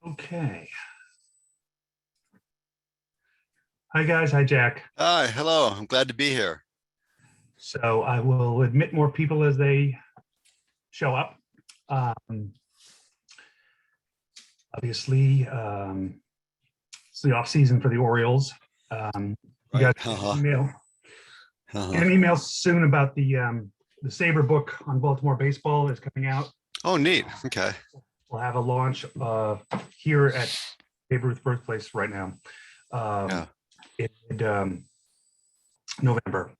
Okay. Hi, guys. Hi, Jack. Hi, hello. I'm glad to be here. So I will admit more people as they show up. Obviously, it's the off season for the Orioles. You Right. guys get Uh-huh. an email soon about the SABR book on Baltimore baseball is coming out. Oh, neat. Okay. We'll have a launch here at Babe Ruth's birthplace right now Yeah. in November.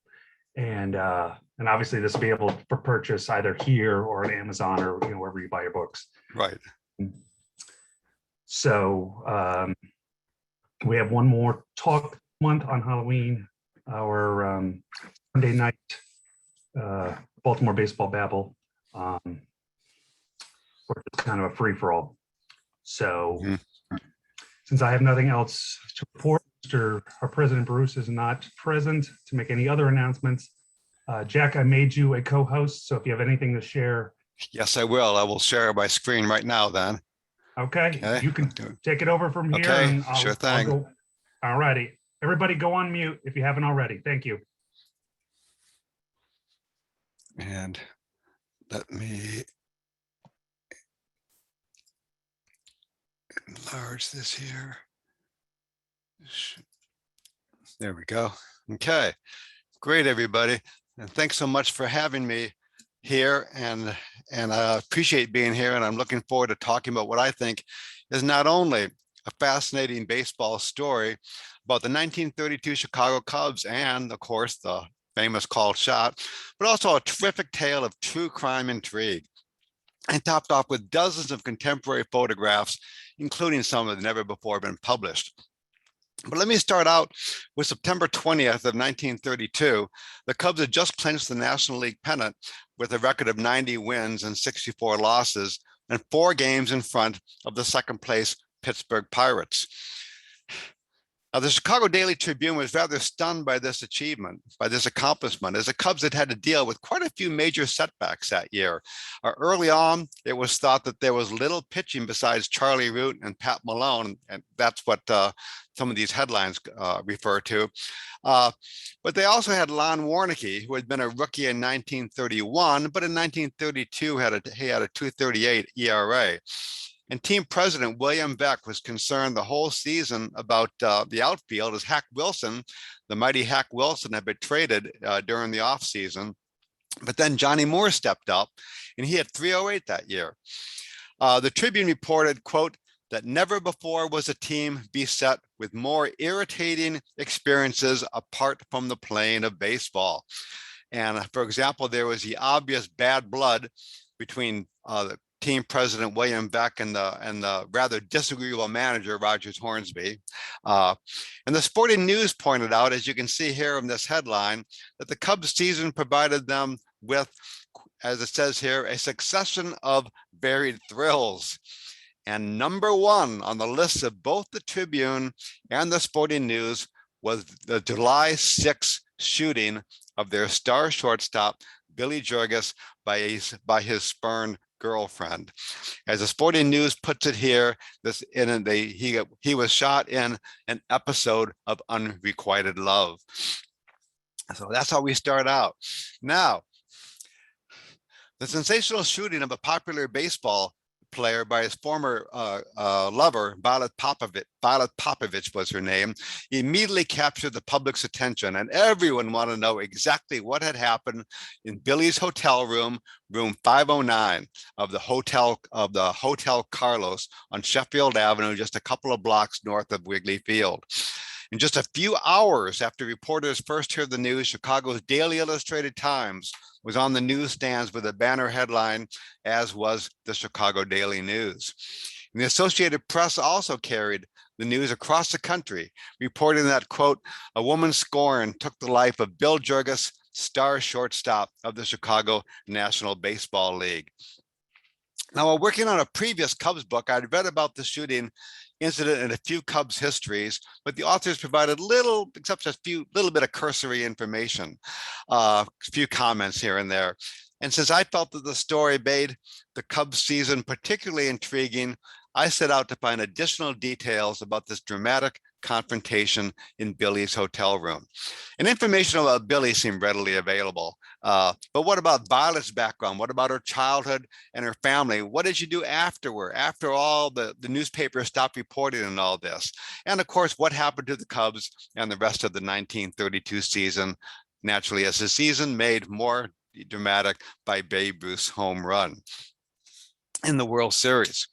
And obviously this will be able for purchase either here or on Amazon or wherever you buy your books. Right. So we have one more talk month on Halloween, our Monday night Baltimore baseball babble. It's kind of a free for all. So since I have nothing else to report, our President Bruce is not present to make any other announcements. Jack, I made you a co-host, so if you have anything to share. Yes, I will. I will share my screen right now then. Okay. You can take it over from here. Okay, And sure thing. All righty. Everybody go on mute if you haven't already. Thank you. And let me enlarge this here. There we go. Okay, great, everybody. And thanks so much for having me here. And I appreciate being here. And I'm looking forward to talking about what I think is not only a fascinating baseball story about the 1932 Chicago Cubs and, of course, the famous called shot, but also a terrific tale of true crime intrigue, and topped off with dozens of contemporary photographs, including some that have never before been published. But let me start out with September 20th of 1932. The Cubs had just clinched the National League pennant with a record of 90 wins and 64 losses, and 4 games in front of the second place Pittsburgh Pirates. Now, the Chicago Daily Tribune was rather stunned by this achievement, by this accomplishment, as the Cubs had to deal with quite a few major setbacks that year. Early on, it was thought that there was little pitching besides Charlie Root and Pat Malone, and that's what some of these headlines refer to. But they also had Lon Warnke, who had been a rookie in 1931, but in 1932 he had a 2.38 ERA. And team president William Veeck was concerned the whole season about the outfield, as Hack Wilson, the mighty Hack Wilson, had been traded during the offseason. But then Johnny Moore stepped up, and he had 3.08 that year. The Tribune reported, quote, that never before was a team beset with more irritating experiences apart from the playing of baseball. And for example, there was the obvious bad blood between the team president William Veeck and the rather disagreeable manager Rogers Hornsby. And the Sporting News pointed out, as you can see here in this headline, that the Cubs season provided them with, as it says here, a succession of varied thrills. And number one on the list of both the Tribune and the Sporting News was the July 6th shooting of their star shortstop, Billy Jurges, by his spurned girlfriend. As the Sporting News puts it here, he was shot in an episode of unrequited love. So that's how we start out. Now, the sensational shooting of a popular baseball player by his former lover, Violet Popovich was her name, immediately captured the public's attention, and everyone wanted to know exactly what had happened in Billy's hotel room, room 509 of the Hotel Carlos on Sheffield Avenue, just a couple of blocks north of Wrigley Field. In just a few hours after reporters first heard the news, Chicago's Daily Illustrated Times was on the newsstands with a banner headline, as was the Chicago Daily News. And the Associated Press also carried the news across the country, reporting that, quote, a woman scorned took the life of Bill Jurges, star shortstop of the Chicago National Baseball League. Now, while working on a previous Cubs book, I'd read about the shooting incident in a few Cubs histories, but the authors provided little bit of cursory information, a few comments here and there. And since I felt that the story made the Cubs season particularly intriguing, I set out to find additional details about this dramatic confrontation in Billy's hotel room. And information about Billy seemed readily available. But what about Violet's background? What about her childhood and her family? What did she do afterward? After all, the newspaper stopped reporting on all this. And of course, what happened to the Cubs and the rest of the 1932 season? Naturally, as the season made more dramatic by Babe Ruth's home run in the World Series.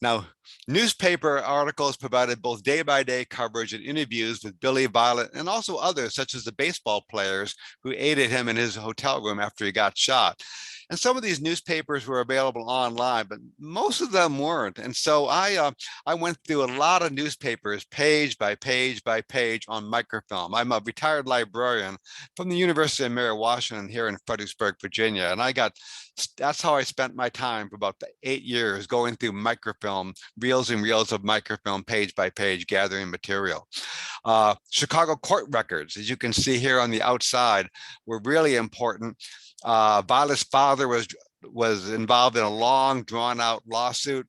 Now, newspaper articles provided both day-by-day coverage and interviews with Billy, Violet, and also others, such as the baseball players who aided him in his hotel room after he got shot. And some of these newspapers were available online, but most of them weren't. And so I went through a lot of newspapers, page by page by page on microfilm. I'm a retired librarian from the University of Mary Washington here in Fredericksburg, Virginia. And that's how I spent my time for about 8 years, going through microfilm, reels and reels of microfilm, page by page, gathering material. Chicago court records, as you can see here on the outside, were really important. Violet's father was involved in a long, drawn-out lawsuit,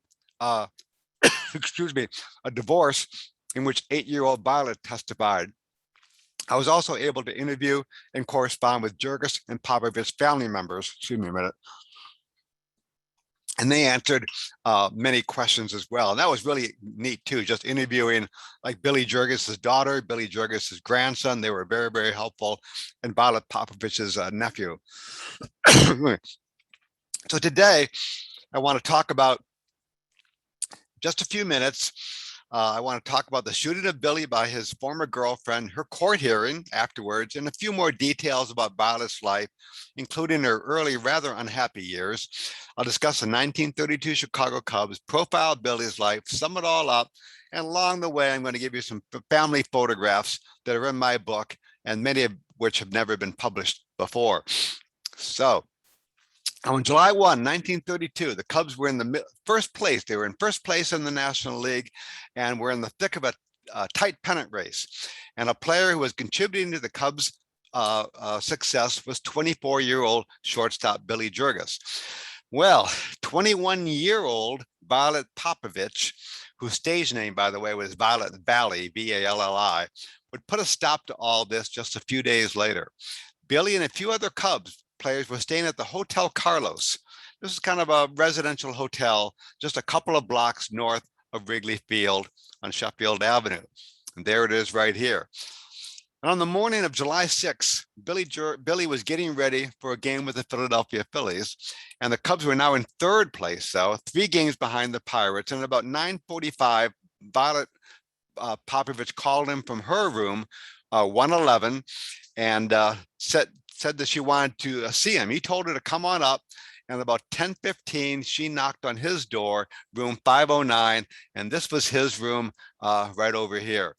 excuse me, a divorce in which 8-year-old Violet testified. I was also able to interview and correspond with Jurges and Popovich family members. Excuse me a minute. And they answered many questions as well. And that was really neat too, just interviewing like Billy Jurges' daughter, Billy Jurges' grandson. They were very, very helpful. And Violet Popovich's nephew. So today, I want to talk about just a few minutes. I want to talk about the shooting of Billy by his former girlfriend, her court hearing afterwards, and a few more details about Violet's life, including her early, rather unhappy years. I'll discuss the 1932 Chicago Cubs, profile Billy's life, sum it all up, and along the way, I'm going to give you some family photographs that are in my book, and many of which have never been published before. So, on July 1, 1932, the Cubs were in the first place. They were in first place in the National League and were in the thick of a tight pennant race. And a player who was contributing to the Cubs' success was 24-year-old shortstop Billy Jurges. Well, 21-year-old Violet Popovich, whose stage name, by the way, was Violet Valley, V-A-L-L-I, would put a stop to all this just a few days later. Billy and a few other Cubs players were staying at the Hotel Carlos. This is kind of a residential hotel just a couple of blocks north of Wrigley Field on Sheffield Avenue. And there it is right here. And on the morning of July 6, Billy was getting ready for a game with the Philadelphia Phillies. And the Cubs were now in third place, though, 3 games behind the Pirates. And at about 9:45, Violet Popovich called him from her room, 111, and said that she wanted to see him. He told her to come on up, and about 10:15, she knocked on his door, room 509, and this was his room right over here.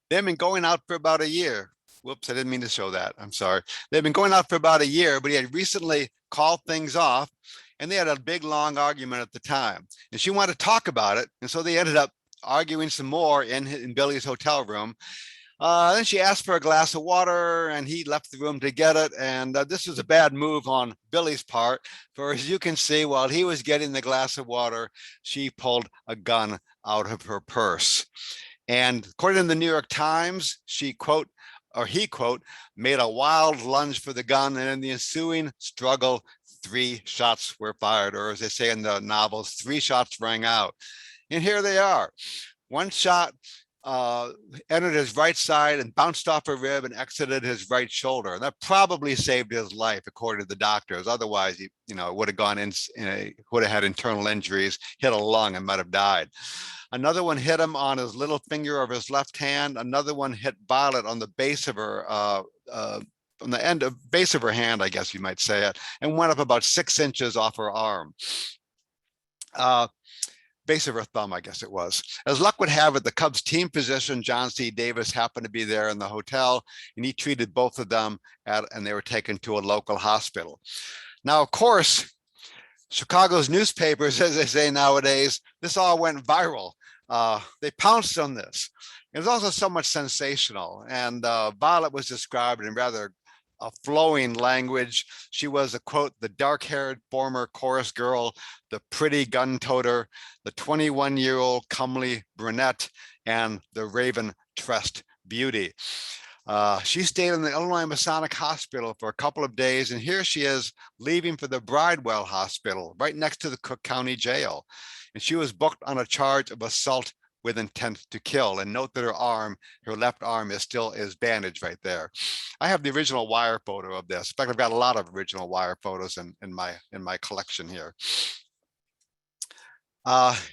They've been going out for about a year. Whoops, I didn't mean to show that. I'm sorry. They've been going out for about a year, but he had recently called things off, and they had a big, long argument at the time. And she wanted to talk about it, and so they ended up arguing some more in Billy's hotel room. Then she asked for a glass of water, and he left the room to get it. And this was a bad move on Billy's part, for as you can see, while he was getting the glass of water, she pulled a gun out of her purse. And according to the New York Times, he quote, made a wild lunge for the gun, and in the ensuing struggle, 3 shots were fired, or as they say in the novels, 3 shots rang out. And here they are. One shot entered his right side and bounced off a rib and exited his right shoulder. And that probably saved his life, according to the doctors. Otherwise, he, would have gone in, would have had internal injuries, hit a lung, and might have died. Another one hit him on his little finger of his left hand. Another one hit Violet on the base of her, on the base of her hand, I guess you might say it, and went up about 6 inches off her arm. Base of her thumb, I guess it was. As luck would have it, the Cubs team physician, John C. Davis, happened to be there in the hotel, and he treated both of them, and they were taken to a local hospital. Now, of course, Chicago's newspapers, as they say nowadays, this all went viral. They pounced on this. It was also somewhat sensational, and Violet was described in rather a flowing language. She was a quote, the dark-haired former chorus girl, the pretty gun-toter, the 21-year-old comely brunette, and the raven-tressed beauty. She stayed in the Illinois Masonic Hospital for a couple of days, and here she is leaving for the Bridewell Hospital, right next to the Cook County Jail. And she was booked on a charge of assault with intent to kill. And note that her left arm is bandaged right there. I have the original wire photo of this. In fact, I've got a lot of original wire photos in my collection here.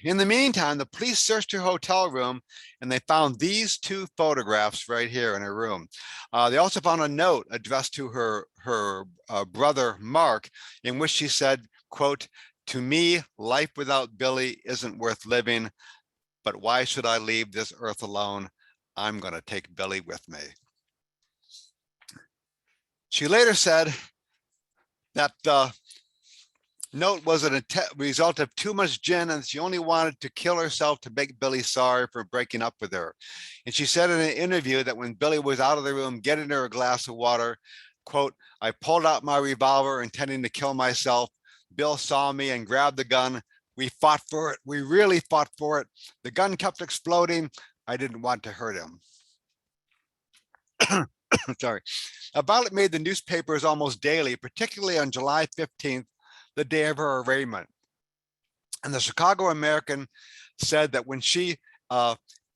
In the meantime, the police searched her hotel room and they found these two photographs right here in her room. They also found a note addressed to her brother, Mark, in which she said, quote, "To me, life without Billy isn't worth living, but why should I leave this earth alone? I'm going to take Billy with me." She later said that the note was a result of too much gin, and she only wanted to kill herself to make Billy sorry for breaking up with her. And she said in an interview that when Billy was out of the room getting her a glass of water, quote, "I pulled out my revolver intending to kill myself. Bill saw me and grabbed the gun. We fought for it. We really fought for it. The gun kept exploding. I didn't want to hurt him." Sorry. Violet made the newspapers almost daily, particularly on July 15th, the day of her arraignment. And the Chicago American said that when she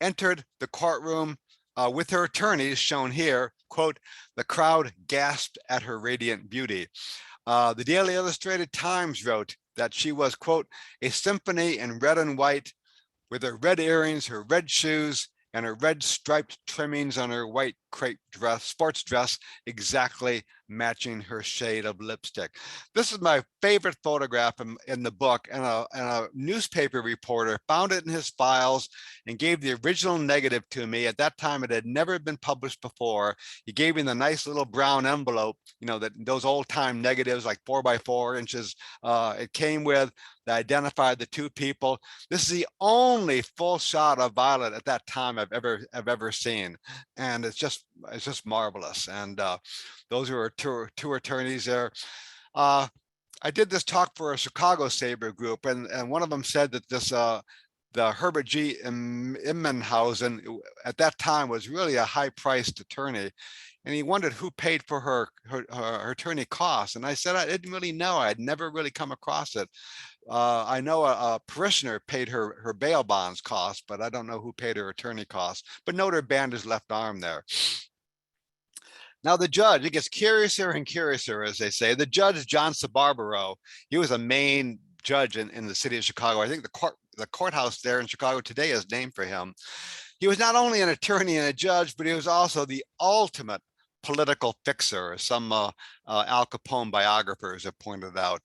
entered the courtroom with her attorneys, shown here, quote, "The crowd gasped at her radiant beauty." The Daily Illustrated Times wrote that she was, quote, "a symphony in red and white, with her red earrings, her red shoes, and her red striped trimmings on her white crepe dress, sports dress, exactly matching her shade of lipstick." This is my favorite photograph in the book, and a newspaper reporter found it in his files and gave the original negative to me. At that time, it had never been published before. He gave me the nice little brown envelope, you know, that those old time negatives, like 4x4 inches, it came with, that identified the two people. This is the only full shot of Violet at that time I've ever seen, and it's just marvelous. And those are two attorneys there. I did this talk for a Chicago SABR group, and one of them said that this the Herbert G.Immanhausen at that time was really a high-priced attorney, and he wondered who paid for her attorney costs. And I said I didn't really know. I had never really come across it. I know a parishioner paid her bail bonds costs, but I don't know who paid her attorney costs. But note her bandaged left arm there. Now the judge, it gets curiouser and curiouser, as they say. The judge, John Sbarbaro, he was a main judge in the city of Chicago. I think the courthouse there in Chicago today is named for him. He was not only an attorney and a judge, but he was also the ultimate political fixer, as some Al Capone biographers have pointed out.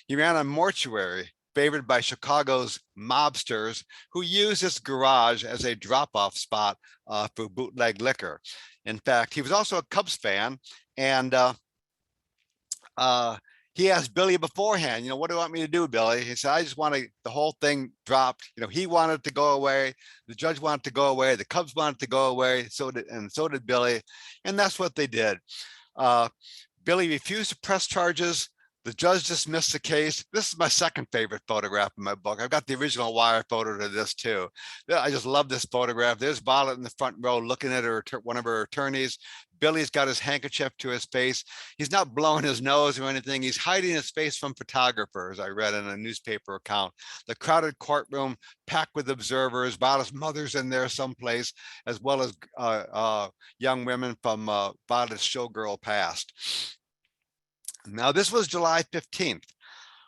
He ran a mortuary favored by Chicago's mobsters, who used his garage as a drop-off spot for bootleg liquor. In fact, he was also a Cubs fan, and he asked Billy beforehand, you know, "What do you want me to do, Billy?" He said, "I just want the whole thing dropped." You know, he wanted to go away. The judge wanted to go away. The Cubs wanted to go away. So did Billy. And that's what they did. Billy refused to press charges. The judge dismissed the case. This is my second favorite photograph in my book. I've got the original wire photo to this too. I just love this photograph. There's Violet in the front row looking at one of her attorneys. Billy's got his handkerchief to his face. He's not blowing his nose or anything. He's hiding his face from photographers, I read in a newspaper account. The crowded courtroom packed with observers. Violet's mother's in there someplace, as well as young women from Violet's Showgirl past. Now, this was July 15th.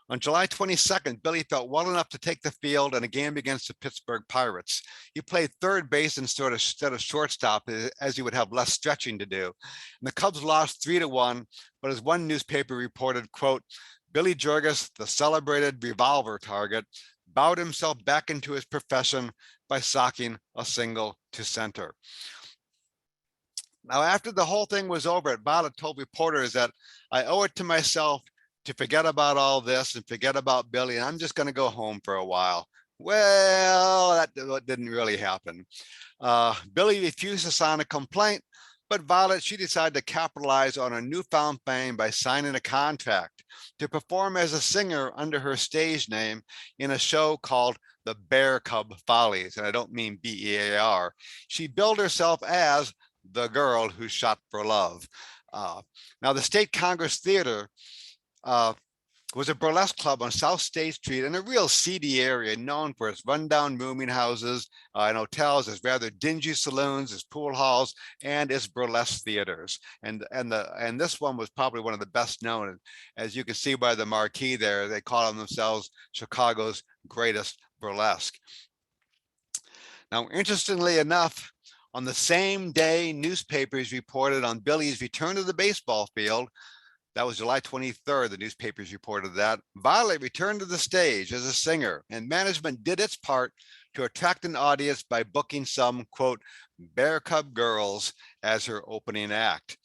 On July 22nd, Billy felt well enough to take the field in a game against the Pittsburgh Pirates. He played third base instead of shortstop, as he would have less stretching to do. And the Cubs lost 3-1, but as one newspaper reported, quote, "Billy Jurges, the celebrated revolver target, bowed himself back into his profession by socking a single to center." Now, after the whole thing was over, Violet told reporters that, "I owe it to myself to forget about all this and forget about Billy, and I'm just going to go home for a while." Well, that didn't really happen. Billy refused to sign a complaint, But Violet, she decided to capitalize on her newfound fame by signing a contract to perform as a singer under her stage name in a show called The Bear Cub Follies. And I don't mean B-E-A-R. She billed herself as the girl who shot for love. Now, the State Congress Theater was a burlesque club on South State Street in a real seedy area known for its rundown rooming houses and hotels, its rather dingy saloons, its pool halls, and its burlesque theaters. And this one was probably one of the best known. As you can see by the marquee there, they call themselves Chicago's greatest burlesque. Now, interestingly enough, on the same day, newspapers reported on Billy's return to the baseball field. That was July 23rd. The newspapers reported that Violet returned to the stage as a singer, and management did its part to attract an audience by booking some, quote, Bear Cub girls as her opening act.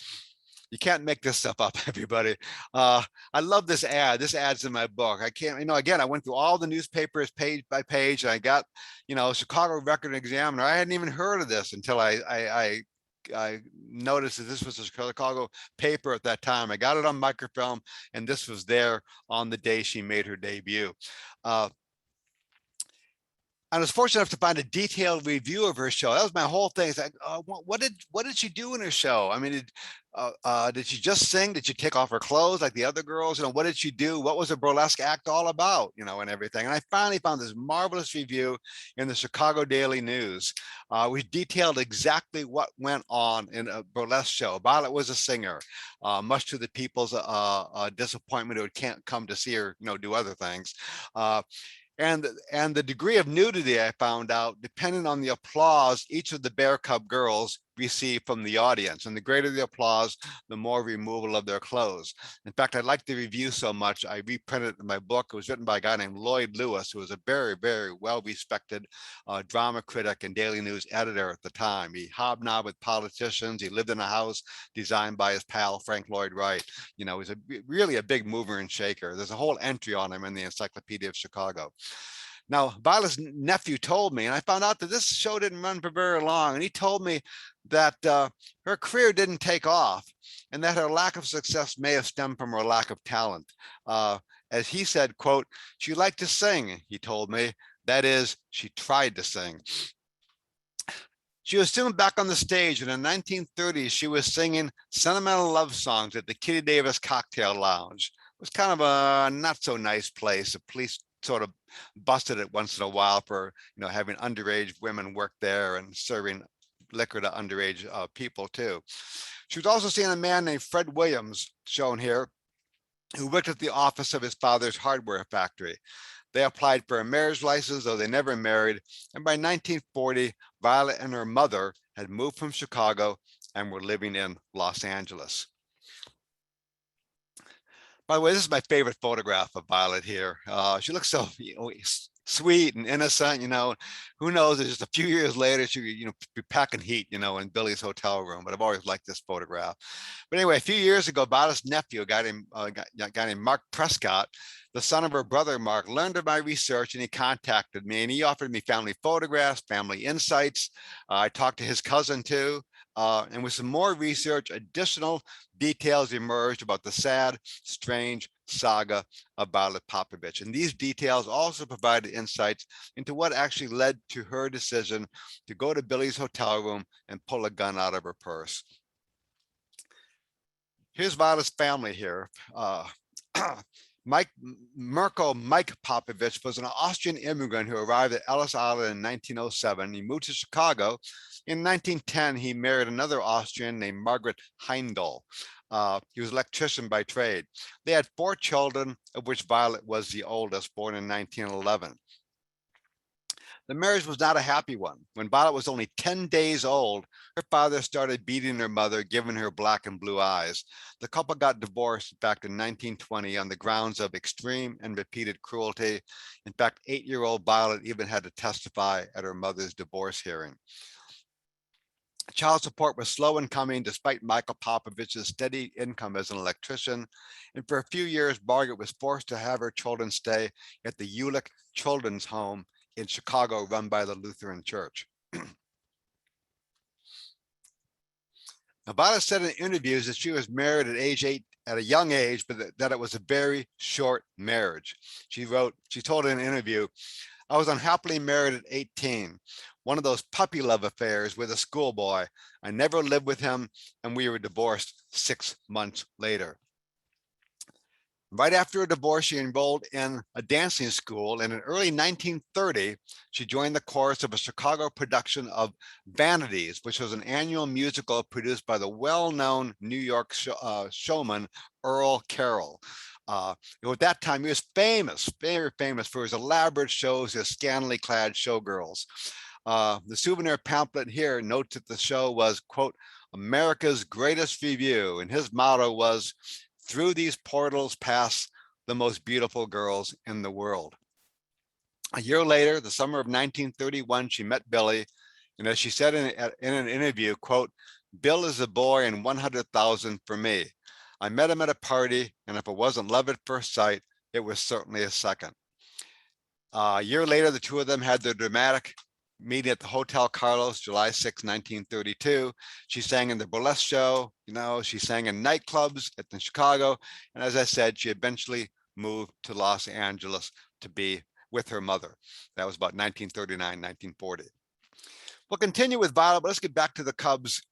You can't make this stuff up, everybody. I love this ad. This ad's in my book. I can't, again, I went through all the newspapers page by page, and I got, Chicago Record Examiner. I hadn't even heard of this until I noticed that this was a Chicago paper at that time. I got it on microfilm, and this was there on the day she made her debut. I was fortunate enough to find a detailed review of her show. That was my whole thing. It's like, what did she do in her show? I mean, did she just sing? Did she take off her clothes like the other girls? What did she do? What was the burlesque act all about? And everything. And I finally found this marvelous review in the Chicago Daily News. We detailed exactly what went on in a burlesque show. Violet was a singer, much to the people's disappointment who can't come to see her, do other things. And the degree of nudity, I found out, depended on the applause each of the Bear Cub girls received from the audience. And the greater the applause, the more removal of their clothes. In fact, I liked the review so much, I reprinted it in my book. It was written by a guy named Lloyd Lewis, who was a very, very well-respected drama critic and Daily News editor at the time. He hobnobbed with politicians. He lived in a house designed by his pal, Frank Lloyd Wright. He's really a big mover and shaker. There's a whole entry on him in the Encyclopedia of Chicago. Now, Violet's nephew told me, and I found out that this show didn't run for very long, and he told me that her career didn't take off and that her lack of success may have stemmed from her lack of talent. As he said, quote, she liked to sing, he told me. That is, she tried to sing. She was soon back on the stage, and in the 1930s, she was singing sentimental love songs at the Kitty Davis Cocktail Lounge. It was kind of a not so nice place. The police sort of busted it once in a while for having underage women work there and serving liquor to underage people too. She was also seeing a man named Fred Williams, shown here, who worked at the office of his father's hardware factory. They applied for a marriage license, though they never married. And by 1940, Violet and her mother had moved from Chicago and were living in Los Angeles. By the way, this is my favorite photograph of Violet here. She looks so sweet and innocent, who knows, just a few years later, she be packing heat, in Billy's hotel room, but I've always liked this photograph. But anyway, a few years ago, Violet's nephew, a guy named Mark Prescott, the son of her brother, Mark, learned of my research, and he contacted me, and he offered me family photographs, family insights. I talked to his cousin too. And with some more research, additional details emerged about the sad, strange saga of Violet Popovich. And these details also provided insights into what actually led to her decision to go to Billy's hotel room and pull a gun out of her purse. Here's Violet's family here. Mike Popovich was an Austrian immigrant who arrived at Ellis Island in 1907. He moved to Chicago. In 1910, he married another Austrian named Margaret Heindel. He was an electrician by trade. They had 4 children, of which Violet was the oldest, born in 1911. The marriage was not a happy one. When Violet was only 10 days old, her father started beating her mother, giving her black and blue eyes. The couple got divorced, in fact, in 1920 on the grounds of extreme and repeated cruelty. In fact, 8-year-old Violet even had to testify at her mother's divorce hearing. Child support was slow in coming despite Michael Popovich's steady income as an electrician. And for a few years, Margaret was forced to have her children stay at the Ulick Children's Home in Chicago, run by the Lutheran Church. Now, Violet said in interviews that she was married at age 8 at a young age, but that it was a very short marriage. She told in an interview, "I was unhappily married at 18, one of those puppy love affairs with a schoolboy. I never lived with him, and we were divorced 6 months later." Right after a divorce, she enrolled in a dancing school, and in early 1930, she joined the chorus of a Chicago production of Vanities, which was an annual musical produced by the well-known New York showman Earl Carroll. At that time, he was famous, very famous for his elaborate shows, his scantily clad showgirls. The Souvenir pamphlet here notes that the show was, quote, America's greatest review, and his motto was, "Through these portals pass the most beautiful girls in the world." A year later, the summer of 1931, she met Billy, and as she said in an interview, quote, "Bill is a boy and 100,000 for me. I met him at a party, and if it wasn't love at first sight, it was certainly a second." A year later, the two of them had their dramatic meeting at the Hotel Carlos, July 6, 1932. She sang in the burlesque show, she sang in nightclubs in Chicago. And as I said, she eventually moved to Los Angeles to be with her mother. That was about 1939, 1940. We'll continue with Violet, but let's get back to the Cubs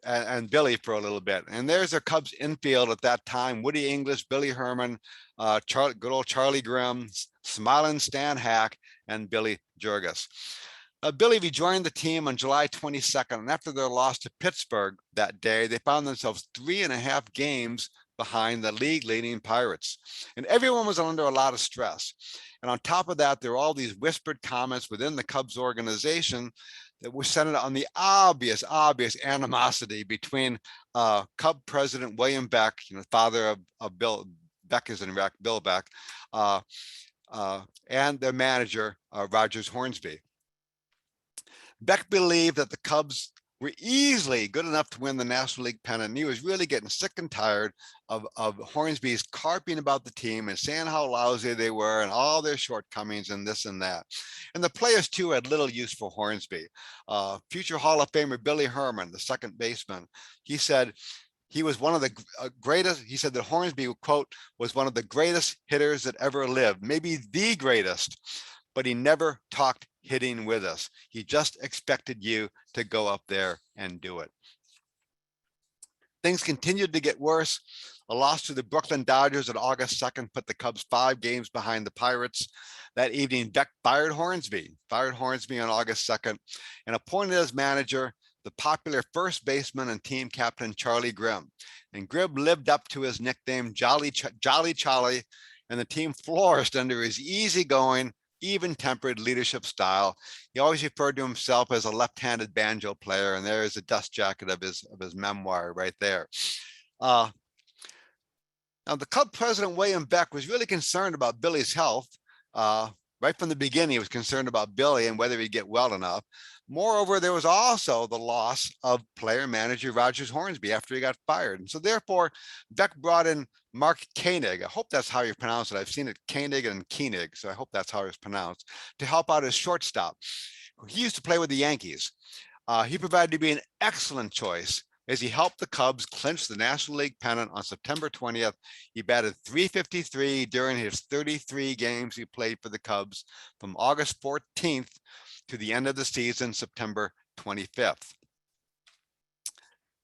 and Billy for a little bit. And there's their Cubs infield at that time: Woody English, Billy Herman, good old Charlie Grimm, smiling Stan Hack, and Billy Jurges. Billy rejoined the team on July 22nd, and after their loss to Pittsburgh that day, they found themselves 3.5 games behind the league-leading Pirates. And everyone was under a lot of stress. And on top of that, there were all these whispered comments within the Cubs organization that were centered on the obvious animosity between Cub president William Veeck, father of Bill, Beck is in Iraq, Bill Beck, and their manager, Rogers Hornsby. Beck believed that the Cubs were easily good enough to win the National League pennant, and he was really getting sick and tired of Hornsby's carping about the team and saying how lousy they were and all their shortcomings and this and that. And the players, too, had little use for Hornsby. Future Hall of Famer Billy Herman, the second baseman, he said he was one of the greatest. He said that Hornsby, quote, was one of the greatest hitters that ever lived, maybe the greatest, but he never talked hitting with us. He just expected you to go up there and do it. Things continued to get worse. A loss to the Brooklyn Dodgers on August 2nd put the Cubs 5 games behind the Pirates. That evening, Beck fired Hornsby on August 2nd and appointed as manager the popular first baseman and team captain Charlie Grimm. And Grimm lived up to his nickname, Jolly Charlie, and the team flourished under his easygoing, even-tempered leadership style. He always referred to himself as a left-handed banjo player, and there is a dust jacket of his memoir right there. Now, the Cub president, William Beck, was really concerned about Billy's health. Right from the beginning, he was concerned about Billy and whether he'd get well enough. Moreover, there was also the loss of player-manager Rogers Hornsby after he got fired. And so therefore, Beck brought in Mark Koenig. I hope that's how you pronounce it. I've seen it Koenig and Koenig, so I hope that's how it's pronounced, to help out as shortstop. He used to play with the Yankees. He provided to be an excellent choice as he helped the Cubs clinch the National League pennant on September 20th. He batted .353 during his 33 games he played for the Cubs from August 14th to the end of the season, September 25th.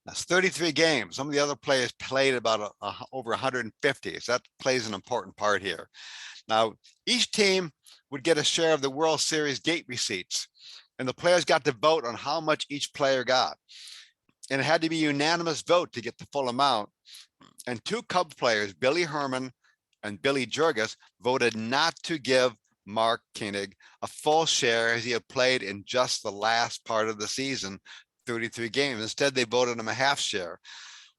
That's 33 games. Some of the other players played about over 150, so that plays an important part here. Now, each team would get a share of the World Series gate receipts, and the players got to vote on how much each player got. And it had to be a unanimous vote to get the full amount. And 2 Cub players, Billy Herman and Billy Jurges, voted not to give Mark Koenig a full share as he had played in just the last part of the season, 33 games. Instead, they voted him a half share.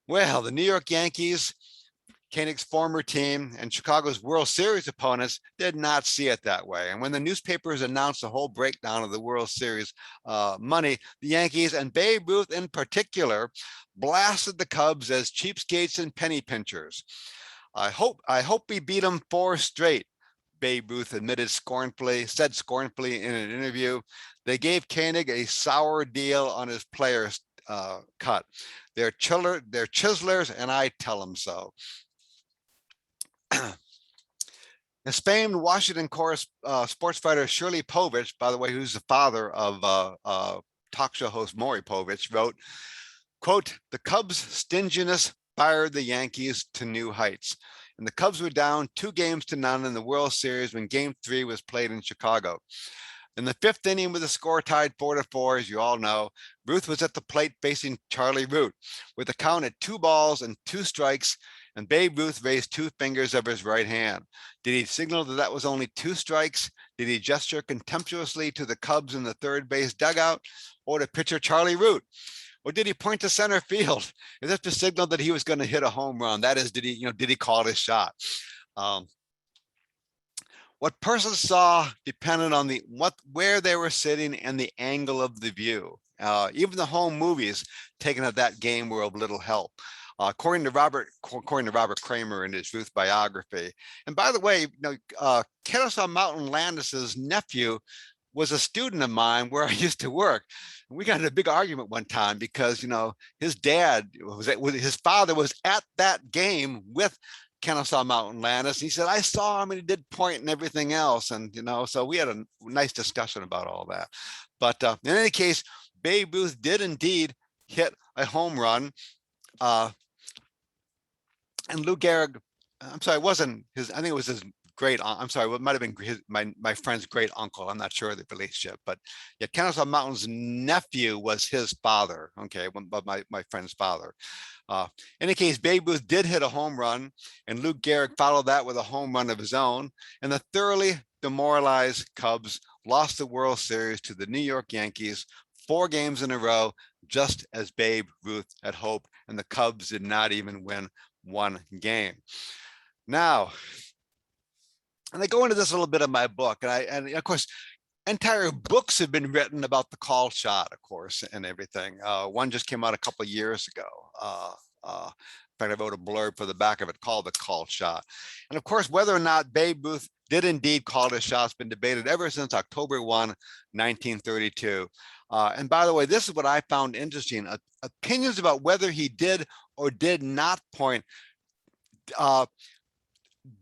Well, the New York Yankees, Koenig's former team, and Chicago's World Series opponents did not see it that way. And when the newspapers announced the whole breakdown of the World Series money, the Yankees, and Babe Ruth in particular, blasted the Cubs as cheapskates and penny pinchers. I hope we beat them 4 straight, Babe Ruth said scornfully in an interview. They gave Koenig a sour deal on his players cut. They're chiselers, and I tell them so. His famed Washington sports fighter Shirley Povich, by the way, who's the father of talk show host Maury Povich, wrote, quote, "The Cubs' stinginess fired the Yankees to new heights. And the Cubs were down 2-0 in the World Series when Game 3 was played in Chicago. In the 5th inning with the score tied 4-4, as you all know, Ruth was at the plate facing Charlie Root with the count at 2 balls and 2 strikes, and Babe Ruth raised 2 fingers of his right hand. Did he signal that that was only 2 strikes? Did he gesture contemptuously to the Cubs in the third base dugout or to pitcher Charlie Root? Or did he point to center field? Is that to signal that he was going to hit a home run? That is, did he call his shot? What persons saw depended on where they were sitting and the angle of the view. Even the home movies taken at that game were of little help. According to Robert Kramer in his Ruth biography. And by the way, Kennesaw Mountain Landis's nephew was a student of mine where I used to work. We got in a big argument one time because, his father was at that game with Kennesaw Mountain Landis. He said, I saw him and he did point and everything else. And, so we had a nice discussion about all that. But in any case, Babe Ruth did indeed hit a home run. And Lou Gehrig, I'm sorry, it wasn't his, I think it was his great, I'm sorry, it might have been my friend's great uncle. I'm not sure of the relationship, but yeah, Kennesaw Mountain's nephew was his father. Okay, my friend's father. In any case, Babe Ruth did hit a home run, and Lou Gehrig followed that with a home run of his own, and the thoroughly demoralized Cubs lost the World Series to the New York Yankees 4 games in a row, just as Babe Ruth had hoped, and the Cubs did not even win 1 game. Now, and I go into this a little bit in my book, and of course, entire books have been written about the call shot, of course, and everything. One just came out a couple of years ago. In fact, I wrote a blurb for the back of it called The Call Shot. And of course, whether or not Babe Ruth did indeed call his shot has been debated ever since October 1, 1932. And by the way, this is what I found interesting. Opinions about whether he did or did not point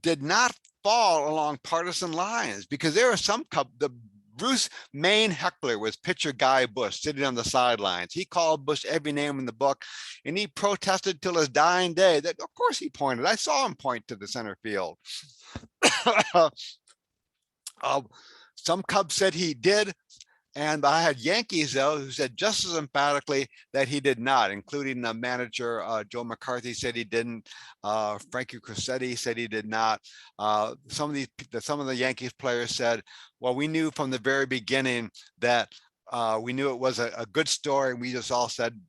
did not fall along partisan lines, because there are some the Bruce's main heckler was pitcher Guy Bush sitting on the sidelines. He called Bush every name in the book, and he protested till his dying day that of course he pointed. I saw him point to the center field. Some Cubs said he did, and I had Yankees, though, who said just as emphatically that he did not, including the manager, Joe McCarthy said he didn't. Frankie Crosetti said he did not. Some of the Yankees players said, well, we knew from the very beginning that we knew it was a good story. And we just all said,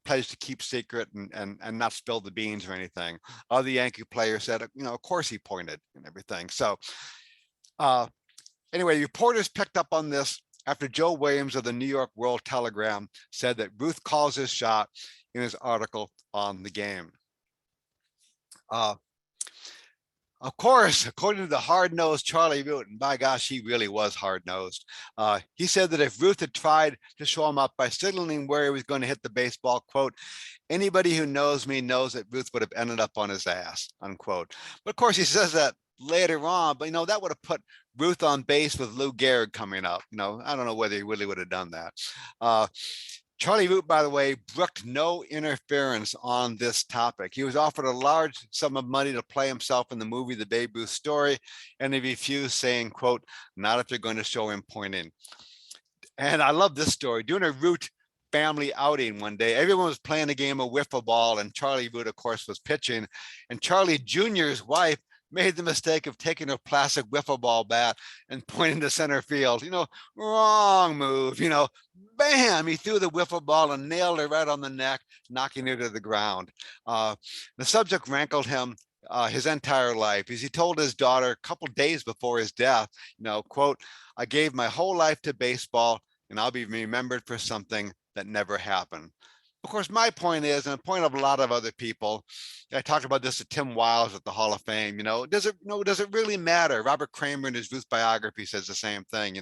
pledged to keep secret and not spill the beans or anything. Other Yankee players said, of course he pointed and everything. So anyway, reporters picked up on this after Joe Williams of the New York World Telegram said that Ruth calls his shot in his article on the game. Of course, according to the hard-nosed Charlie Root, and by gosh, he really was hard-nosed, he said that if Ruth had tried to show him up by signaling where he was going to hit the baseball, quote, anybody who knows me knows that Ruth would have ended up on his ass, unquote. But of course, he says that later on, but that would have put Ruth on base with Lou Gehrig coming up. I don't know whether he really would have done that. Charlie Root, by the way, brooked no interference on this topic. He was offered a large sum of money to play himself in the movie The Babe Ruth Story, and he refused, saying, quote, not if you're going to show him pointing. And I love this story. During a Root family outing one day, everyone was playing a game of wiffle ball, and Charlie Root, of course, was pitching, and Charlie Jr.'s wife made the mistake of taking a plastic wiffle ball bat and pointing to center field. Wrong move. Bam, he threw the wiffle ball and nailed her right on the neck, knocking her to the ground. The subject rankled him his entire life, as he told his daughter a couple days before his death, quote, I gave my whole life to baseball, and I'll be remembered for something that never happened. Of course, my point is, and the point of a lot of other people, I talked about this to Tim Wiles at the Hall of Fame, does it really matter? Robert Kramer in his Ruth biography says the same thing,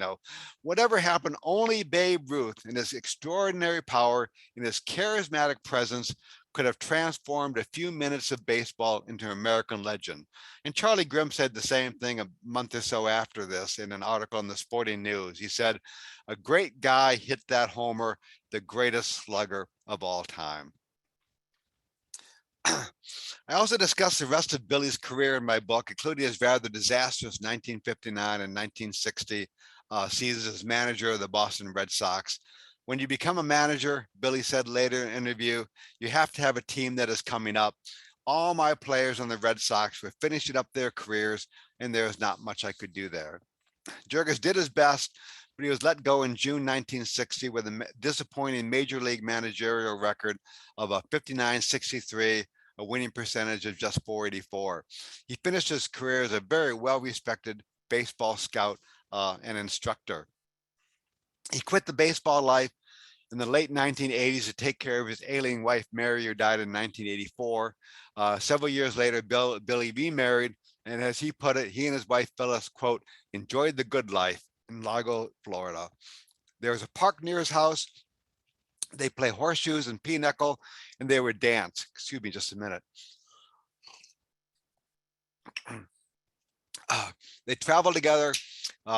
whatever happened, only Babe Ruth in his extraordinary power, in his charismatic presence, could have transformed a few minutes of baseball into American legend. And Charlie Grimm said the same thing a month or so after this in an article in the Sporting News. He said, a great guy hit that homer, the greatest slugger of all time. I also discussed the rest of Billy's career in my book, including his rather disastrous 1959 and 1960 seasons as manager of the Boston Red Sox. When you become a manager, Billy said later in an interview, you have to have a team that is coming up. All my players on the Red Sox were finishing up their careers, and there was not much I could do there. Jurges did his best, but he was let go in June 1960 with a disappointing major league managerial record of a 59-63, a winning percentage of just .484. He finished his career as a very well-respected baseball scout and instructor. He quit the baseball life in the late 1980s to take care of his ailing wife, Mary, who died in 1984. Several years later, Billy remarried, and as he put it, he and his wife Phyllis, quote, enjoyed the good life in Lago, Florida. There's a park near his house. They play horseshoes and pinochle, and they would dance. Excuse me just a minute. They traveled together.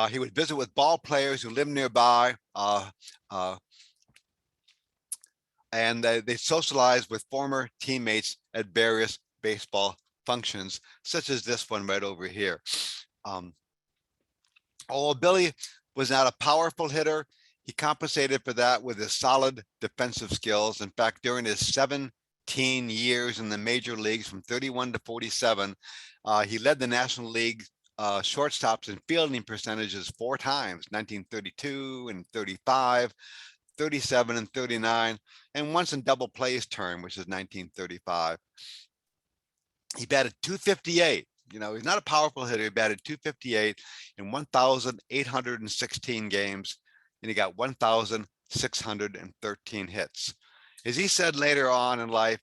He would visit with ball players who lived nearby, and they socialized with former teammates at various baseball functions, such as this one right over here. Although Billy was not a powerful hitter, he compensated for that with his solid defensive skills. In fact, during his 17 years in the major leagues from 31 to 47, he led the National League shortstops and fielding percentages 4 times, 1932 and 35, 37 and 39, and once in double plays term, which is 1935. He batted .258. He's not a powerful hitter. He batted .258 in 1,816 games, and he got 1,613 hits. As he said later on in life,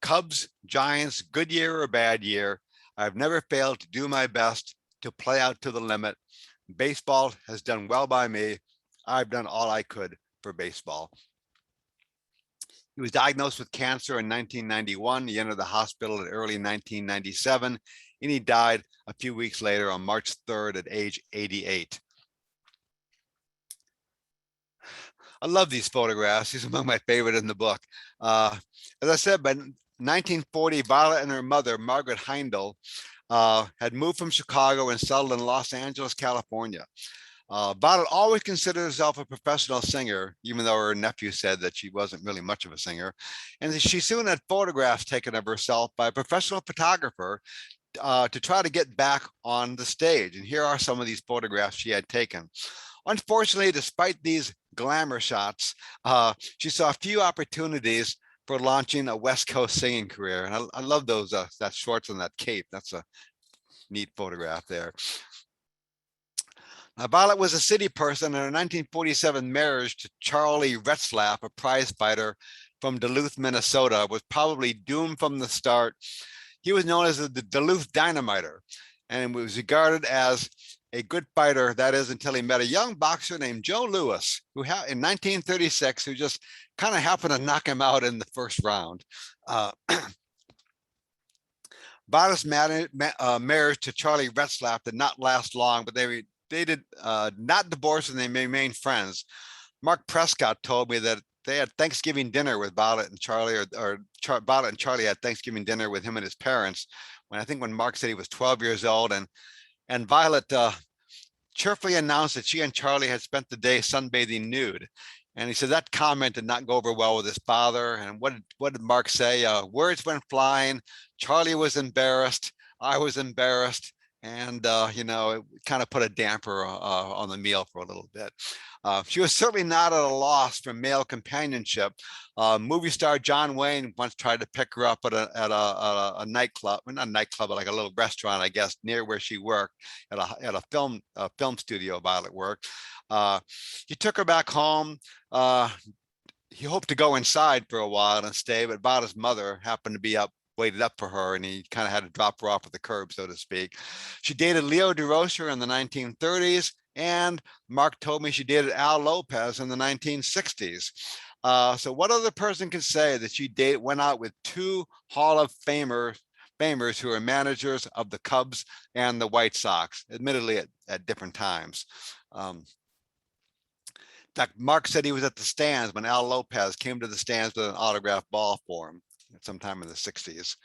Cubs, Giants, good year or bad year, I've never failed to do my best to play out to the limit. Baseball has done well by me. I've done all I could for baseball. He was diagnosed with cancer in 1991. He entered the hospital in early 1997, and he died a few weeks later on March 3rd at age 88. I love these photographs. These are among my favorite in the book. As I said, by 1940, Violet and her mother, Margaret Heindel, had moved from Chicago and settled in Los Angeles, California. Violet always considered herself a professional singer, even though her nephew said that she wasn't really much of a singer. And she soon had photographs taken of herself by a professional photographer to try to get back on the stage. And here are some of these photographs she had taken. Unfortunately, despite these glamour shots, she saw few opportunities for launching a West Coast singing career. And I love those, that shorts and that cape. That's a neat photograph there. Now, Violet was a city person, and her 1947 marriage to Charlie Retzlaff, a prize fighter from Duluth, Minnesota, was probably doomed from the start. He was known as the Duluth Dynamiter, and was regarded as a good fighter, that is, until he met a young boxer named Joe Louis, who in 1936, who just kind of happened to knock him out in the first round. Violet's marriage to Charlie Retzlaff did not last long, but they did not divorce, and they remained friends. Mark Prescott told me that they had Thanksgiving dinner with Violet and Charlie, Violet and Charlie had Thanksgiving dinner with him and his parents. When Mark said he was 12 years old, and Violet cheerfully announced that she and Charlie had spent the day sunbathing nude. And he said that comment did not go over well with his father. And what did Mark say? Words went flying. Charlie was embarrassed. I was embarrassed. And, it kind of put a damper on the meal for a little bit. She was certainly not at a loss for male companionship. Movie star John Wayne once tried to pick her up at a nightclub, well, not a nightclub, but like a little restaurant, I guess, near where she worked, at a film studio Violet worked. He took her back home. he hoped to go inside for a while and stay, but Violet's mother happened to be up, waited up for her, and he kind of had to drop her off at the curb, so to speak. She dated Leo DeRocher in the 1930s, and Mark told me she dated Al Lopez in the 1960s. So what other person can say that she went out with two Hall of Famers who are managers of the Cubs and the White Sox, admittedly at different times. In fact, Mark said he was at the stands when Al Lopez came to the stands with an autographed ball for him sometime in the 60s.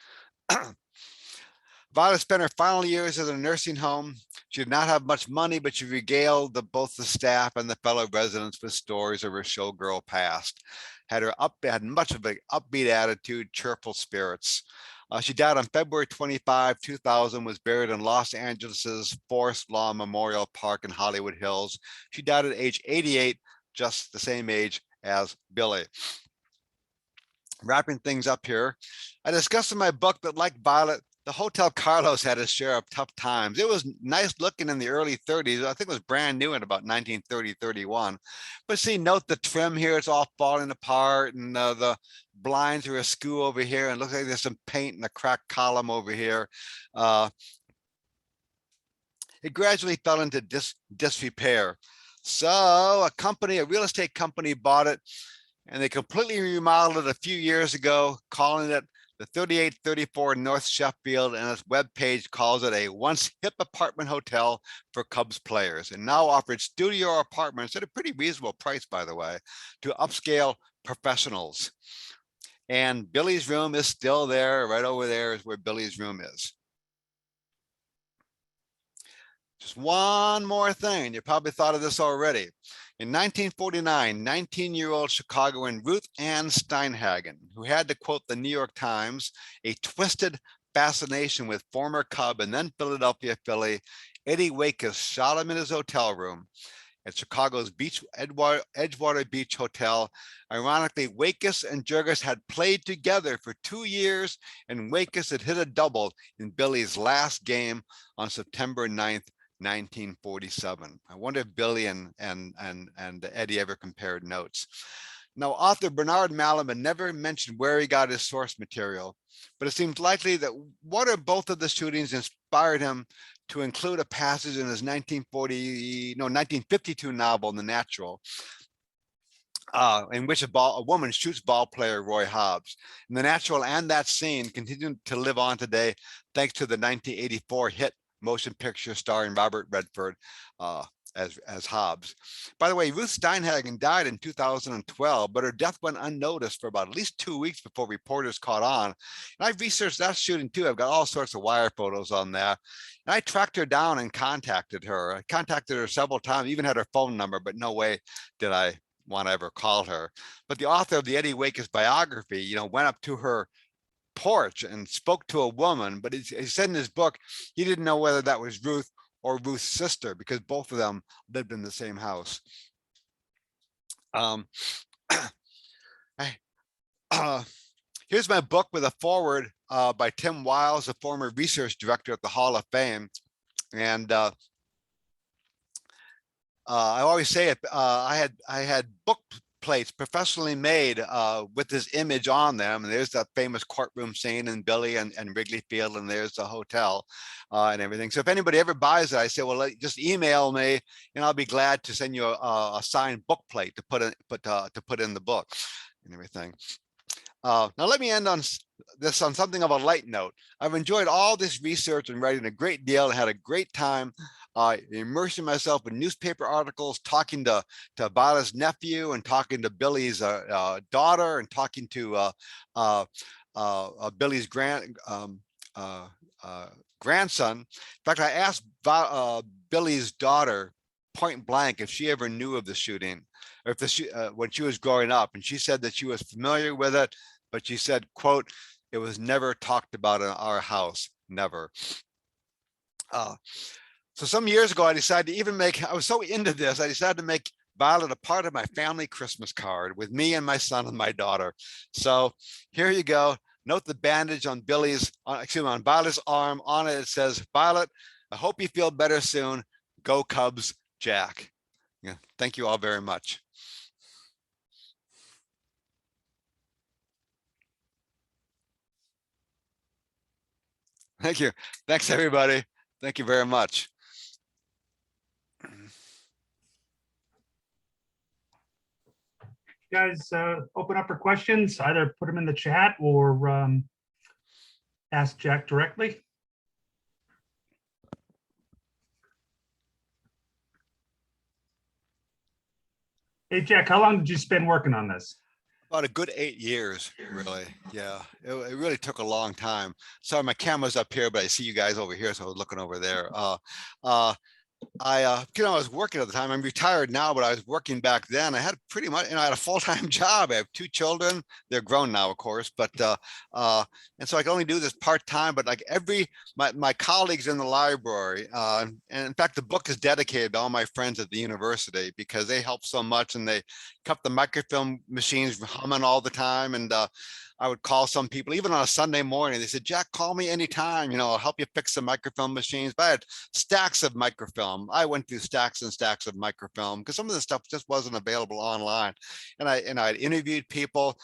Violet spent her final years at a nursing home. She did not have much money, but she regaled both the staff and the fellow residents with stories of her showgirl past. Had much of an upbeat attitude, cheerful spirits. She died on February 25, 2000, was buried in Los Angeles's Forest Lawn Memorial Park in Hollywood Hills. She died at age 88, just the same age as Billy. Wrapping things up here, I discussed in my book that, like Violet, the Hotel Carlos had its share of tough times. It was nice looking in the early 30s. I think it was brand new in about 1930, 31. But see, note the trim here, it's all falling apart, and the blinds are askew over here, and it looks like there's some paint and a cracked column over here. It gradually fell into disrepair. So a real estate company bought it, and they completely remodeled it a few years ago, calling it the 3834 North Sheffield, and its webpage calls it a once hip apartment hotel for Cubs players, and now offers studio apartments at a pretty reasonable price, by the way, to upscale professionals. And Billy's room is still there. Right over there is where Billy's room is. Just one more thing. You probably thought of this already. In 1949, 19-year-old Chicagoan Ruth Ann Steinhagen, who had, to quote the New York Times, a twisted fascination with former Cub and then Philadelphia Philly, Eddie Wakus shot him in his hotel room at Chicago's Edgewater Beach Hotel. Ironically, Wakus and Jurges had played together for 2 years, and Wakus had hit a double in Billy's last game on September 9th, 1947. I wonder if Billy and Eddie ever compared notes. Now, author Bernard Malum had never mentioned where he got his source material, but it seems likely that one or both of the shootings inspired him to include a passage in his 1952 novel, The Natural, in which a woman shoots ball player Roy Hobbs. And The Natural and that scene continue to live on today, thanks to the 1984 hit motion picture starring Robert Redford as Hobbs. By the way, Ruth Steinhagen died in 2012, but her death went unnoticed for about at least 2 weeks before reporters caught on. And I've researched that shooting too. I've got all sorts of wire photos on that. And I tracked her down and contacted her. I contacted her several times, even had her phone number, but no way did I want to ever call her. But the author of the Eddie Wakus biography, went up to her porch and spoke to a woman, but he said in his book he didn't know whether that was Ruth or Ruth's sister, because both of them lived in the same house. Here's my book with a foreword by Tim Wiles, a former research director at the Hall of Fame. And I always say it, I had book plates professionally made with this image on them, and there's that famous courtroom scene in Billy and Wrigley Field, and there's the hotel and everything. So if anybody ever buys it, I say, well, just email me and I'll be glad to send you a signed book plate to put in the book and everything. Now let me end on this on something of a light note. I've enjoyed all this research and writing a great deal and had a great time immersing myself in newspaper articles, talking to Violet's nephew, and talking to Billy's daughter, and talking to Billy's grandson. In fact, I asked Billy's daughter point blank if she ever knew of the shooting, or if when she was growing up, and she said that she was familiar with it, but she said, quote, "It was never talked about in our house, never." So some years ago, I decided to I was so into this, I decided to make Violet a part of my family Christmas card with me and my son and my daughter. So here you go. Note the bandage on on Violet's arm. On it, it says, "Violet, I hope you feel better soon. Go Cubs, Jack." Yeah, thank you all very much. Thank you. Thanks, everybody. Thank you very much. Guys, open up for questions. Either put them in the chat or ask Jack directly. Hey, Jack, how long did you spend working on this? About a good 8 years, really. Yeah, it really took a long time. Sorry, my camera's up here, but I see you guys over here, so I was looking over there. I was working at the time. I'm retired now, but I was working back then. I had pretty much, I had a full-time job. I have 2 children. They're grown now, of course, but and so I can only do this part-time. But like my colleagues in the library, and in fact, the book is dedicated to all my friends at the university because they helped so much, and they kept the microfilm machines humming all the time. And I would call some people, even on a Sunday morning. They said, "Jack, call me anytime. I'll help you fix the microfilm machines." But I had stacks of microfilm. I went through stacks and stacks of microfilm because some of the stuff just wasn't available online. And I interviewed people.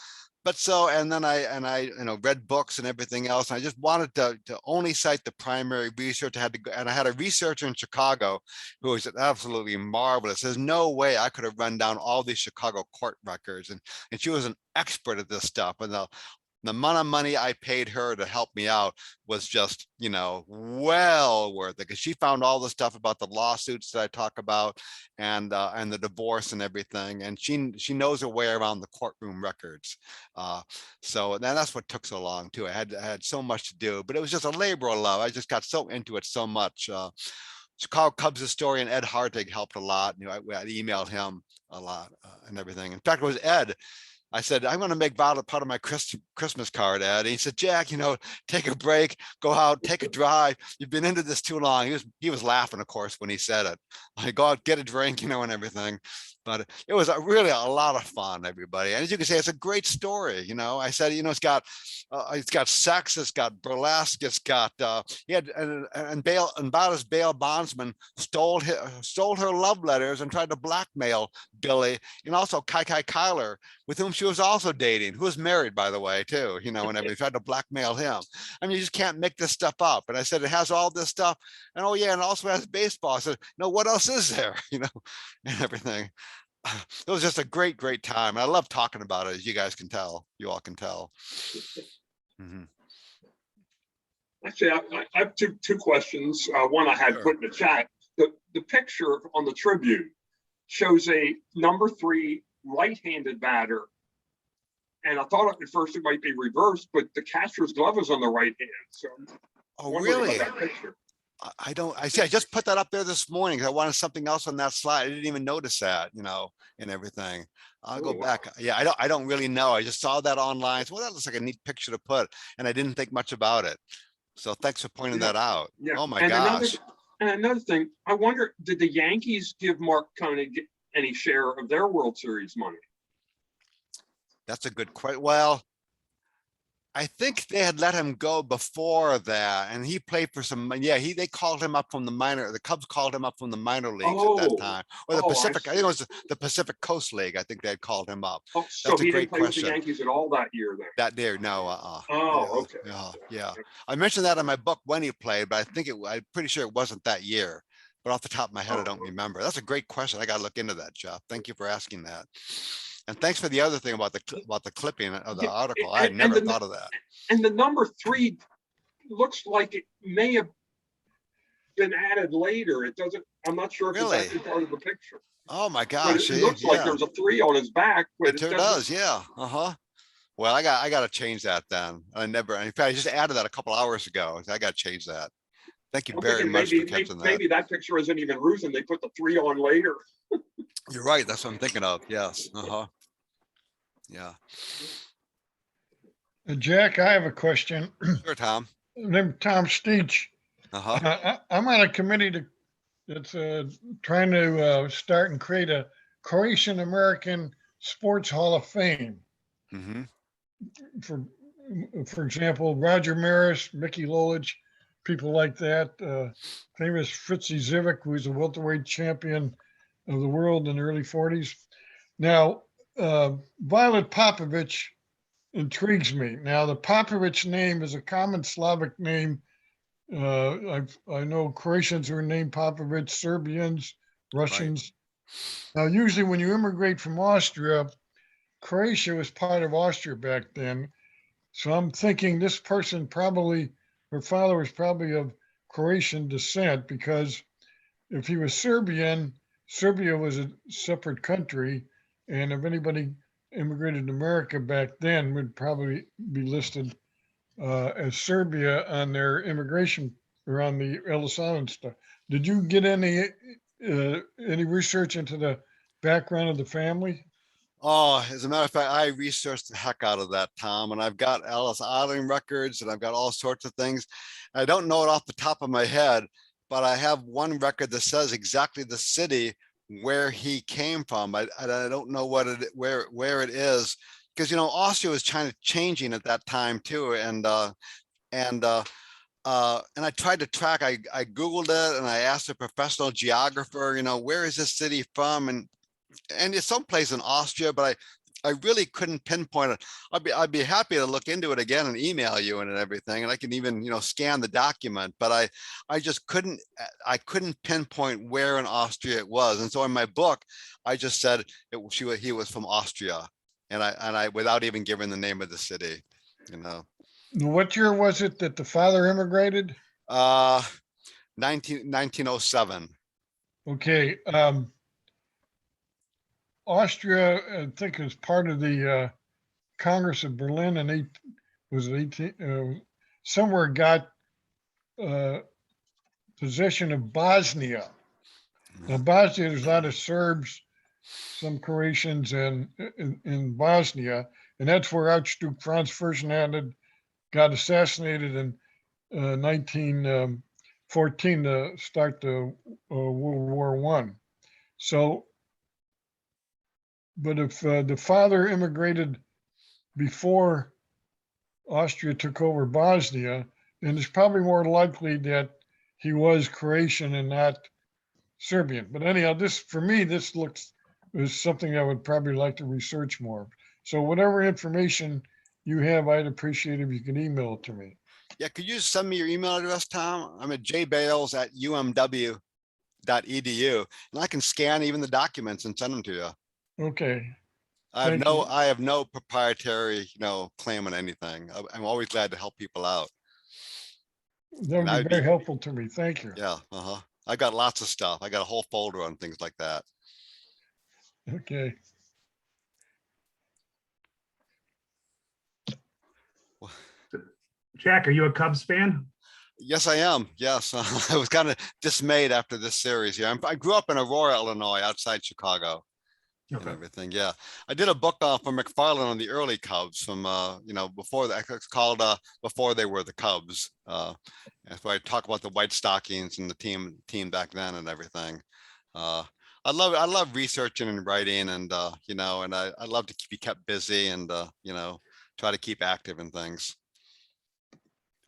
But and then I read books and everything else. And I just wanted to only cite the primary research. I had a researcher in Chicago who was absolutely marvelous. There's no way I could have run down all these Chicago court records. And she was an expert at this stuff. And the amount of money I paid her to help me out was just, well worth it, because she found all the stuff about the lawsuits that I talk about and the divorce and everything. And she knows her way around the courtroom records. So then that's what took so long too. I had so much to do, but it was just a labor of love. I just got so into it so much. Chicago Cubs historian Ed Hartig helped a lot. I emailed him a lot and everything. In fact, it was Ed. I said, "I'm going to make Violet part of my Christmas card, Ed." And he said, "Jack, take a break, go out, take a drive. You've been into this too long." He was laughing, of course, when he said it. I go out, get a drink, and everything. But it was really a lot of fun, everybody. And as you can see, it's a great story. I said, it's got sex, it's got burlesque, it's got he had and Bales bail bondsman stole her love letters and tried to blackmail Billy, and also Kai Kyler, with whom she was also dating, who was married, by the way, too, and everybody tried to blackmail him. I mean, you just can't make this stuff up. And I said, it has all this stuff. And oh yeah, and also has baseball. I said, no, what else is there? And everything. It was just a great, great time. And I love talking about it, as you guys can tell. You all can tell. Mm-hmm. Actually, I have two questions. One I had put in the chat. The picture on the Tribune shows a number 3 right-handed batter. And I thought at first it might be reversed, but the catcher's glove is on the right hand. So, oh, really? I just put that up there this morning. I wanted something else on that slide. I didn't even notice that, and everything. I'll go back. Yeah, I don't really know. I just saw that online. So, well, that looks like a neat picture to put, and I didn't think much about it. So thanks for pointing that out. Yeah. Oh my gosh. Another thing, I wonder, did the Yankees give Mark Koenig any share of their World Series money? That's a good question. Well, I think they had let him go before that, and he played for some. Yeah, they called him up from the minor. The Cubs called him up from the minor leagues at that time, or the Pacific. I think it was the Pacific Coast League. I think they had called him up. Oh, so he didn't play with the Yankees at all that year, then? That year, no. Oh, okay. Yeah. I mentioned that in my book when he played, but I'm pretty sure it wasn't that year. But off the top of my head, I don't remember. That's a great question. I got to look into that, Jeff. Thank you for asking that. And thanks for the other thing about the clipping of the article. I had never thought of that. And the number 3 looks like it may have been added later. It doesn't. I'm not sure if it's actually part of the picture. Oh my gosh! It looks like there's a 3 on his back. But it does. Yeah. Well, I got to change that then. In fact, I just added that a couple hours ago. I got to change that. Thank you very much for catching that. Maybe that picture isn't even Ruth, and they put the 3 on later. You're right. That's what I'm thinking of. Yes. Yeah. Jack, I have a question. Sure, Tom. I'm Tom Steach. I'm on a committee that's trying to start and create a Croatian American Sports Hall of Fame. Mm-hmm. For example, Roger Maris, Mickey Lolich, people like that. Famous Fritzy Zivik, who's a welterweight champion of the world in the early 40s. Now, Violet Popovich intrigues me. Now, the Popovich name is a common Slavic name I know Croatians were named Popovich, Serbians, Russians. Now, usually when you immigrate from Austria, Croatia was part of Austria back then. So I'm thinking this person probably, her father was probably of Croatian descent, because if he was Serbian, Serbia was a separate country. And if anybody immigrated to America back then, would probably be listed as Serbia on their immigration or on the Ellis Island stuff. Did you get any research into the background of the family? Oh, as a matter of fact, I researched the heck out of that, Tom, and I've got Ellis Island records and I've got all sorts of things. I don't know it off the top of my head, but I have one record that says exactly the city where he came from. I don't know where it is, because Austria was kind of changing at that time too, and I tried to track. I Googled it and I asked a professional geographer, where is this city from, and it's someplace in Austria, but I really couldn't pinpoint it. I'd be happy to look into it again and email you and everything, and I can even scan the document. But I just couldn't pinpoint where in Austria it was, and so in my book I just said he was from Austria, and I without even giving the name of the city. What year was it that the father immigrated? 1907. Okay. Austria, I think, was part of the Congress of Berlin, and somewhere got possession of Bosnia. Now, Bosnia, there's a lot of Serbs, some Croatians in Bosnia, and that's where Archduke Franz Ferdinand got assassinated in 1914 to start the World War I. So, but if the father immigrated before Austria took over Bosnia, then it's probably more likely that he was Croatian and not Serbian. But anyhow, for me, this is something I would probably like to research more. So whatever information you have, I'd appreciate if you could email it to me. Yeah, could you send me your email address, Tom? I'm at jbales@umw.edu, and I can scan even the documents and send them to you. Okay. I have no proprietary, claim on anything. I'm always glad to help people out. That would be very helpful to me. Thank you. Yeah. I got lots of stuff. I got a whole folder on things like that. Okay. Jack, are you a Cubs fan? Yes, I am. Yes. I was kind of dismayed after this series here. I grew up in Aurora, Illinois, outside Chicago. Okay. And everything. Yeah. I did a book for McFarland on the early Cubs from, before that. It's called Before They Were the Cubs. That's where I talk about the White Stockings and the team back then and everything. I love researching and writing, and and I love to be kept busy and try to keep active in things.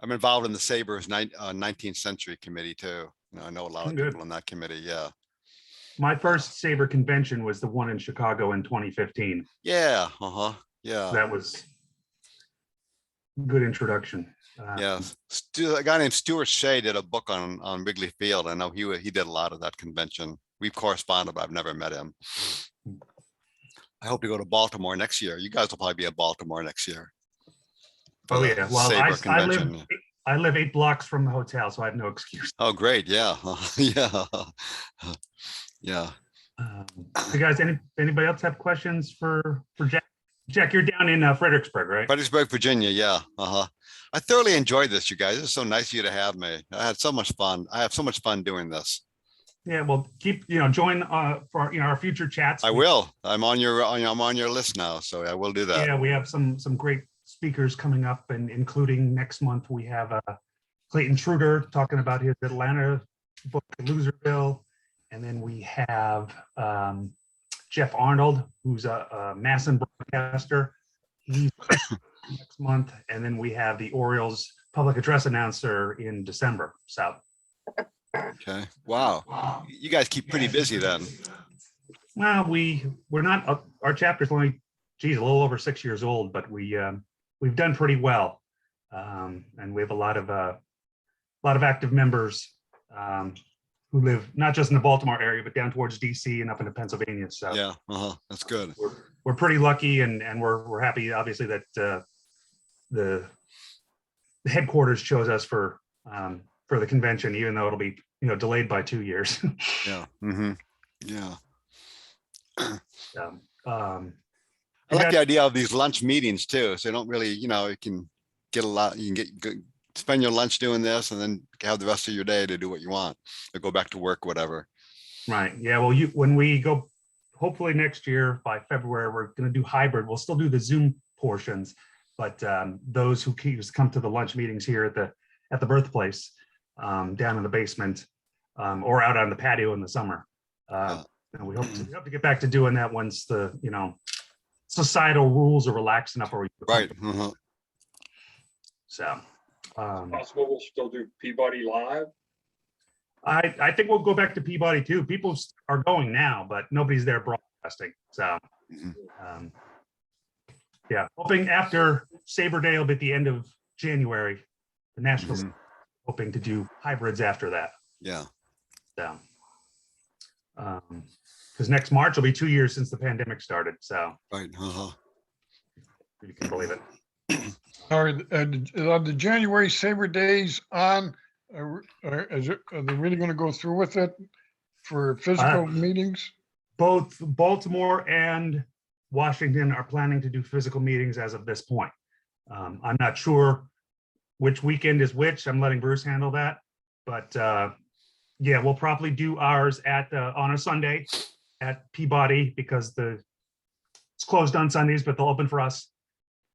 I'm involved in the SABR's 19th century committee too. I know a lot of people in that committee. Yeah. My first SABR convention was the one in Chicago in 2015. Yeah. Yeah. That was good introduction. Yes. A guy named Stuart Shea did a book on Wrigley Field. I know he did a lot of that convention. We've corresponded, but I've never met him. I hope to go to Baltimore next year. You guys will probably be in Baltimore next year. Oh yeah. Well, I live 8 blocks from the hotel, so I have no excuse. Oh, great. Yeah. Yeah. Yeah. You guys, anybody else have questions for Jack? Jack, you're down in Fredericksburg, right? Fredericksburg, Virginia. Yeah. I thoroughly enjoyed this, you guys. It's so nice of you to have me. I had so much fun. I have so much fun doing this. Yeah, well, join for our future chats. I will. I'm on your list now, so I will do that. Yeah, we have some great speakers coming up, and including next month we have Clayton Truder talking about his Atlanta book Loserville, and then we have Jeff Arnold, who's a Masson broadcaster. He's next month, and then we have the Orioles public address announcer in December. So. Okay. Wow. You guys keep pretty busy then. Well, we're not. Our chapter's only, a little over 6 years old, but we've done pretty well, and we have a lot of lot of active members who live not just in the Baltimore area, but down towards DC and up into Pennsylvania. So Yeah, that's good. we're pretty lucky, and we're happy, obviously, that the headquarters chose us for the convention, even though it'll be delayed by 2 years. Yeah. Yeah. I like the idea of these lunch meetings too. So you don't really, you can get a lot, you can spend your lunch doing this and then have the rest of your day to do what you want or go back to work, whatever. Right. Yeah. Well, when we go, hopefully next year by February, we're going to do hybrid. We'll still do the Zoom portions, but those who come to the lunch meetings here at the birthplace, down in the basement, or out on the patio in the summer. And we hope to get back to doing that once the societal rules are relaxed enough. Right. So. Possible we'll still do Peabody Live. I think we'll go back to Peabody too. People are going now, but nobody's there broadcasting. So, yeah, hoping after SABR Day will be at the end of January. The Nationals hoping to do hybrids after that. Yeah. So, because next March will be 2 years since the pandemic started. So, Right. if you can believe it. Are the January SABR days on? Are they really going to go through with it for physical meetings? Both Baltimore and Washington are planning to do physical meetings as of this point. I'm not sure which weekend is which. I'm letting Bruce handle that. But yeah, we'll probably do ours on a Sunday at Peabody because it's closed on Sundays, but they'll open for us.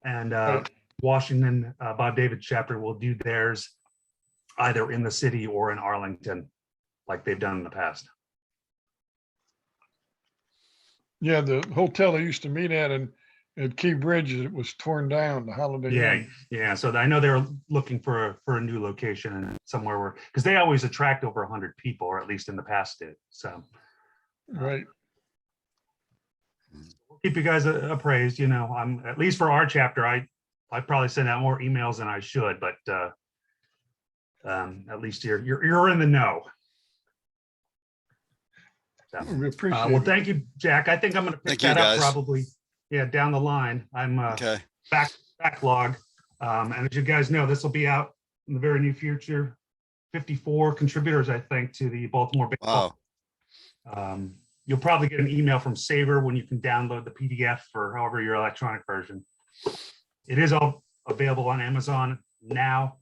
And Washington, Bob David chapter will do theirs either in the city or in Arlington, like they've done in the past. Yeah, the hotel they used to meet at Key Bridge, it was torn down, the Holiday Inn. Yeah. So I know they're looking for a new location and somewhere where, because they always attract over 100 people, or at least in the past did. So Right. we'll keep you guys appraised. I'm at least for our chapter. I probably send out more emails than I should, but at least you're in the know. So, We appreciate well, it. thank you, Jack. I think I'm going to pick Thank you, that up guys. probably, down the line. I'm Okay. backlog, and as you guys know, this will be out in the very near future. 54 contributors, I think, to the Baltimore Baseball. Wow. You'll probably get an email from SABR when you can download the PDF for however your electronic version. It is all available on Amazon now.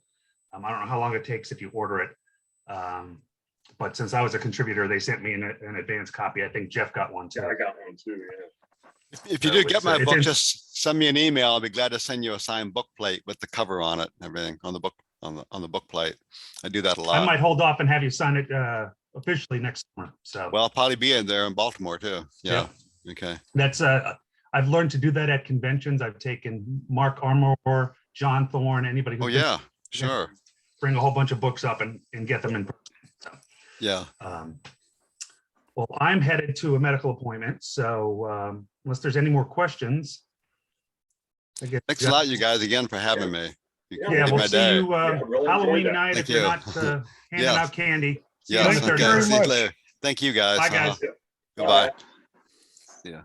I don't know how long it takes if you order it. But since I was a contributor, they sent me an advance copy. I think Jeff got one too. Yeah, I got one too. Yeah. If you So do get my it's book, in- just send me an email. I'll be glad to send you a signed book plate with the cover on it and everything on the book, on the book plate. I do that a I lot. might hold off and have you sign it officially next summer. So Well, I'll probably be in there in Baltimore too. Yeah. Okay. that's I've learned to do that at conventions. I've taken Mark Armour, John Thorne, anybody who Oh can yeah, sure. bring a whole bunch of books up and get them in person. So, Yeah. well, I'm headed to a medical appointment, so unless there's any more questions, I guess. Thanks a lot, you guys, again for having me. You Yeah, made Yeah, we'll my see day. you Yeah, really Halloween enjoyed that. night Thank if you're you. not handing Yeah. out candy. See you Yes. on the Thank you 30th. very Okay. See you much. later. Thank you guys. Bye, guys. Goodbye. Yeah.